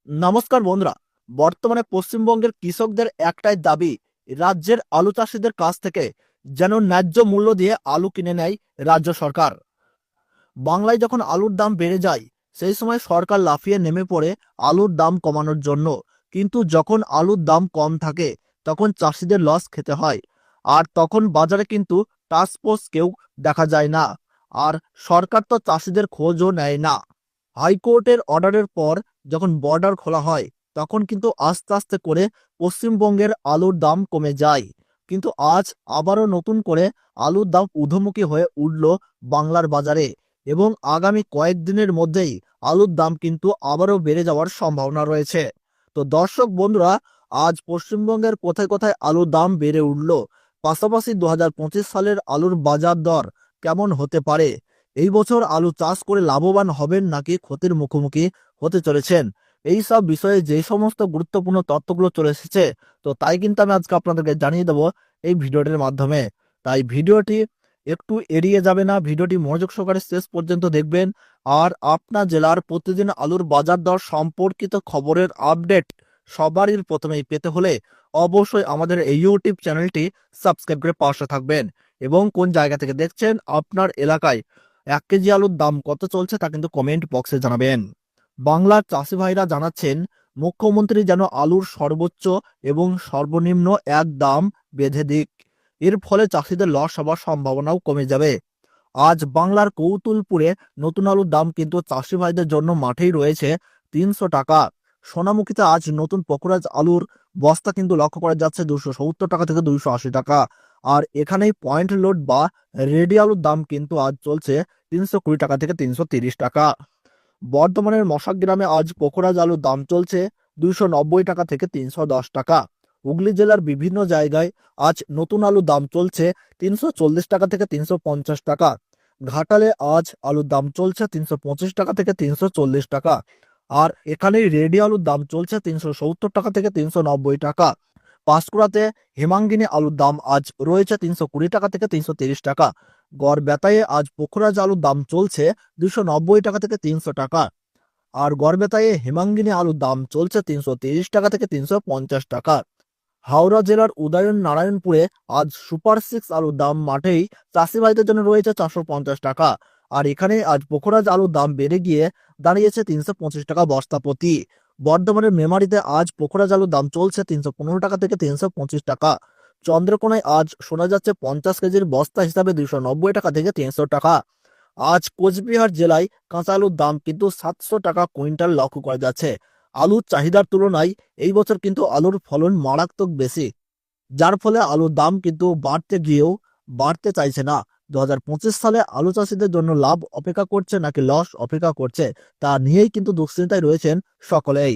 নমস্কার বন্ধুরা। বর্তমানে পশ্চিমবঙ্গের কৃষকদের একটাই দাবি, রাজ্যের আলু চাষিদের কাছ থেকে যেন ন্যায্য মূল্য দিয়ে আলু কিনে নেয় রাজ্য সরকার। বাংলায় যখন আলুর দাম বেড়ে যায়, সেই সময় সরকার লাফিয়ে নেমে পড়ে আলুর দাম কমানোর জন্য। কিন্তু যখন আলুর দাম কম থাকে, তখন চাষিদের লস খেতে হয়। আর তখন বাজারে কিন্তু টাস্কফোর্স কেউ দেখা যায় না। আর সরকার তো চাষিদের খোঁজও নেয় না। হাইকোর্টের অর্ডারের পর যখন বর্ডার খোলা হয়, তখন কিন্তু আস্তে আস্তে করে পশ্চিমবঙ্গের আলুর দাম কমে যায়। কিন্তু আজ আবারও নতুন করে আলুর দাম ঊর্ধ্বমুখী হয়ে উঠল বাংলার বাজারে, এবং আগামী কয়েকদিনের মধ্যেই আলুর দাম কিন্তু আবারও বেড়ে যাওয়ার সম্ভাবনা রয়েছে। তো দর্শক বন্ধুরা, আজ পশ্চিমবঙ্গের কোথায় কোথায় আলুর দাম বেড়ে উঠল, পাশাপাশি 2025 সালের আলুর বাজার দর কেমন হতে পারে, এই বছর আলু চাষ করে লাভবান হবেন নাকি ক্ষতির মুখোমুখি হতে চলেছেন, এই সব বিষয়ে যে সমস্ত গুরুত্বপূর্ণ তথ্যগুলো চলে এসেছে, তো তাই কিন্তু আমি আজকে আপনাদেরকে জানিয়ে দেবো এই ভিডিওটির মাধ্যমে। তাই ভিডিওটি একটু এড়িয়ে যাবে না, ভিডিওটি মনোযোগ সহকারে শেষ পর্যন্ত দেখবেন। আর আপনার জেলার প্রতিদিন আলুর বাজার দর সম্পর্কিত খবরের আপডেট সবারই প্রথমেই পেতে হলে অবশ্যই আমাদের এই ইউটিউব চ্যানেলটি সাবস্ক্রাইব করে পাশে থাকবেন। এবং কোন জায়গা থেকে দেখছেন, আপনার এলাকায় 1 কেজি আলুর দাম কত চলছে তা কিন্তু কমেন্ট বক্সে জানাবেন। বাংলার চাষি ভাইরা জানাচ্ছেন, মুখ্যমন্ত্রী যেন আলুর সর্বোচ্চ এবং সর্বনিম্ন এক দাম বেঁধে দিক। এর ফলে চাষিদের লস হওয়ার সম্ভাবনাও কমে যাবে। আজ বাংলার কৌতুলপুরে নতুন আলুর দাম কিন্তু চাষি ভাইদের জন্য মাঠেই রয়েছে 300 টাকা। সোনামুখীতে আজ নতুন পকোড়াজ আলুর বস্তা কিন্তু লক্ষ্য করা যাচ্ছে 270 টাকা থেকে 280 টাকা। আর এখানেই পয়েন্ট লোড বা রেডি আলুর দাম কিন্তু আজ চলছে 320 টাকা থেকে 330 টাকা। বর্ধমানের মশাক গ্রামে আজ পকোড়াজ আলুর দাম চলছে 290 টাকা থেকে 310 টাকা। হুগলি জেলার বিভিন্ন জায়গায় আজ নতুন আলুর দাম চলছে 340 টাকা থেকে 350 টাকা। ঘাটালে আজ আলুর দাম চলছে 325 টাকা থেকে 340 টাকা। আর এখানে রেডি আলুর দাম চলছে 370 টাকা থেকে 390 টাকা। পাঁশকুড়াতে হেমাঙ্গিনী আলুর দাম আজ রয়েছে 320 টাকা থেকে 330 টাকা। গড়বেতায় আজ পোখরাজ আলুর দাম চলছে 290 টাকা থেকে 300 টাকা। আর গড়বেতায় হেমাঙ্গিনী আলুর দাম চলছে 330 টাকা থেকে 350 টাকা। হাওড়া জেলার উদয়ন নারায়ণপুরে আজ সুপার 6 আলুর দাম মাঠেই চাষি ভাইদের জন্য রয়েছে 450 টাকা। আর এখানে আজ পোখরাজ আলুর দাম বেড়ে গিয়ে দাঁড়িয়েছে 325 টাকা বস্তা প্রতি। বর্ধমানের মেমারিতে আজ পোখরাজ আলুর দাম চলছে 315 টাকা থেকে 325 টাকা। চন্দ্রকোনায় আজ শোনা যাচ্ছে 50 কেজির বস্তা হিসাবে 290 টাকা থেকে 300 টাকা। আজ কোচবিহার জেলায় কাঁচা আলুর দাম কিন্তু 700 টাকা কুইন্টাল লক্ষ্য করা যাচ্ছে। আলুর চাহিদার তুলনায় এই বছর কিন্তু আলুর ফলন মারাত্মক বেশি, যার ফলে আলুর দাম কিন্তু বাড়তে গিয়েও বাড়তে চাইছে না। 2025 সালে আলু চাষিদের জন্য লাভ অপেক্ষা করছে নাকি লস অপেক্ষা করছে, তা নিয়েই কিন্তু দুশ্চিন্তায় রয়েছেন সকলেই।